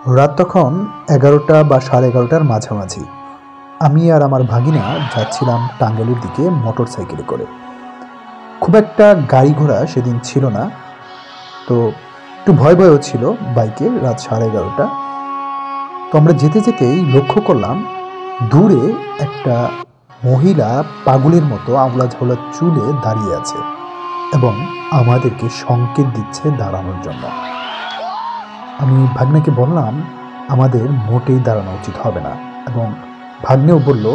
রাত তখন 11টা বা 11:30টার মাঝামাঝি। আমি আর আমার ভাগিনা যাচ্ছিলাম টাঙ্গাইলের দিকে মোটর সাইকেলে করে। খুব একটা গাড়ি ঘোড়া সেদিন ছিল না, তো একটু ভয় ভয়ও ছিল বাইকে। রাত 11:30। তো আমরা যেতে যেতেই লক্ষ্য করলাম দূরে একটা মহিলা পাগলের মতো আওলা ঝাওলা চুলে দাঁড়িয়ে আছে এবং আমাদেরকে সংকেত দিচ্ছে দাঁড়ানোর জন্য। আমি ভাগ্নেকে বললাম আমাদের মোটেই দাঁড়ানো উচিত হবে না, এবং ভাগ্নেও বলল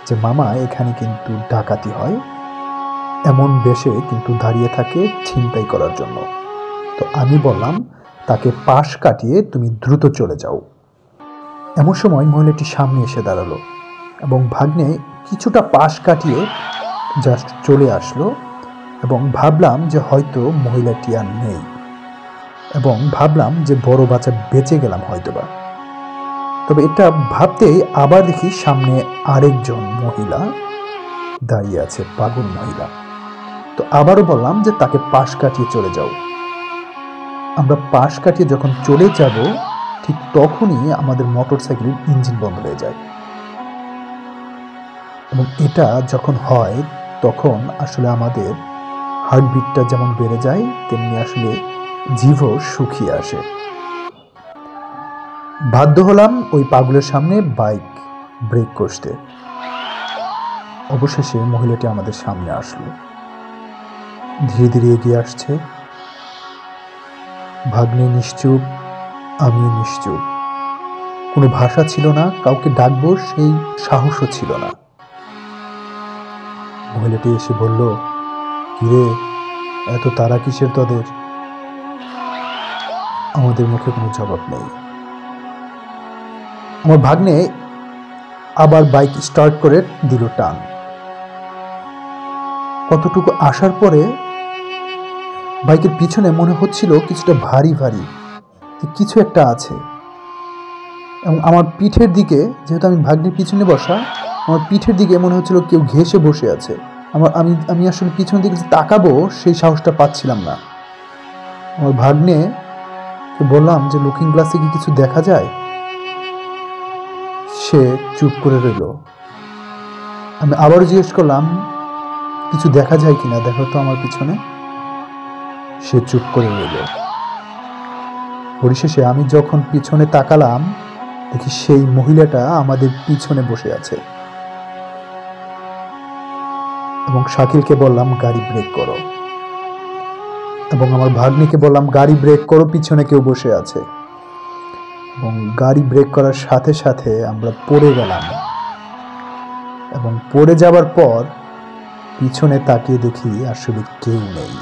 যে মামা, এখানে কিন্তু ডাকাতি হয়, এমন বেশে কিন্তু দাঁড়িয়ে থাকে ছিনতাই করার জন্য। তো আমি বললাম তাকে পাশ কাটিয়ে তুমি দ্রুত চলে যাও। এমন সময় মহিলাটি সামনে এসে দাঁড়ালো এবং ভাগ্নে কিছুটা পাশ কাটিয়ে জাস্ট চলে আসলো, এবং ভাবলাম যে হয়তো মহিলাটি আর নেই, এবং ভাবলাম যে বড় বাচ্চা বেঁচে গেলাম হয়তোবা। তবে এটা ভাবতেই আবার দেখি সামনে আরেকজন মহিলা দাঁড়িয়ে আছে, পাগল মহিলা। তো আবারও বললাম যে তাকে পাশ কাটিয়ে চলে যাও। আমরা পাশ কাটিয়ে যখন চলে যাব ঠিক তখনই আমাদের মোটর সাইকেলের ইঞ্জিন বন্ধ হয়ে যায়, এবং এটা যখন হয় তখন আসলে আমাদের হার্টবিটটা যেমন বেড়ে যায় তেমনি আসলে জিভও শুকিয়ে আসে। বাধ্য হলাম ওই পাগলের সামনে বাইক ব্রেক কষতে। অবশেষে মহিলাটি আমাদের সামনে আসলো, ধীরে ধীরে এগিয়ে আসছে। ভাগ্নে নিশ্চুপ, আমিও নিশ্চুপ। কোনো ভাষা ছিল না, কাউকে ডাকবো সেই সাহসও ছিল না। মহিলাটি এসে বলল, কিরে, এত তাড়া কিসের তোদের? আমাদের মুখে কোনো জবাব নেই। আমার ভাগ্নে আবার বাইক স্টার্ট করে দিল টান। কতটুকু আসার পরে বাইকের পিছনে মনে হচ্ছিল কিছুটা ভারী ভারী, কিছু একটা আছে। এবং আমার পিঠের দিকে, যেহেতু আমি ভাগ্নের পিছনে বসা, আমার পিঠের দিকে মনে হচ্ছিল কেউ ঘেঁষে বসে আছে। আমি আসলে পিছনের দিকে তাকাবো সেই সাহসটা পাচ্ছিলাম না। আমার ভাগ্নেকে বললাম যে লুকিং গ্লাসে কি কিছু দেখা যায়? সে চুপ করে রইল। আমি আবারও জিজ্ঞেস করলাম, কিছু দেখা যায় কিনা, দেখো তো আমার পিছনে। সে চুপ করে রইল। পরিশেষে আমি যখন পিছনে তাকালাম দেখি সেই মহিলাটা আমাদের পিছনে বসে আছে, এবং শাকিলকে বললাম গাড়ি ব্রেক করো, এবং আমার ভাগ্নিকে বললাম গাড়ি ব্রেক করো, পিছনে কেউ বসে আছে। এবং গাড়ি ব্রেক করার সাথে সাথে আমরা পড়ে গেলাম, এবং পড়ে যাবার পর পিছনে তাকিয়ে দেখি আসলে কেউ নেই।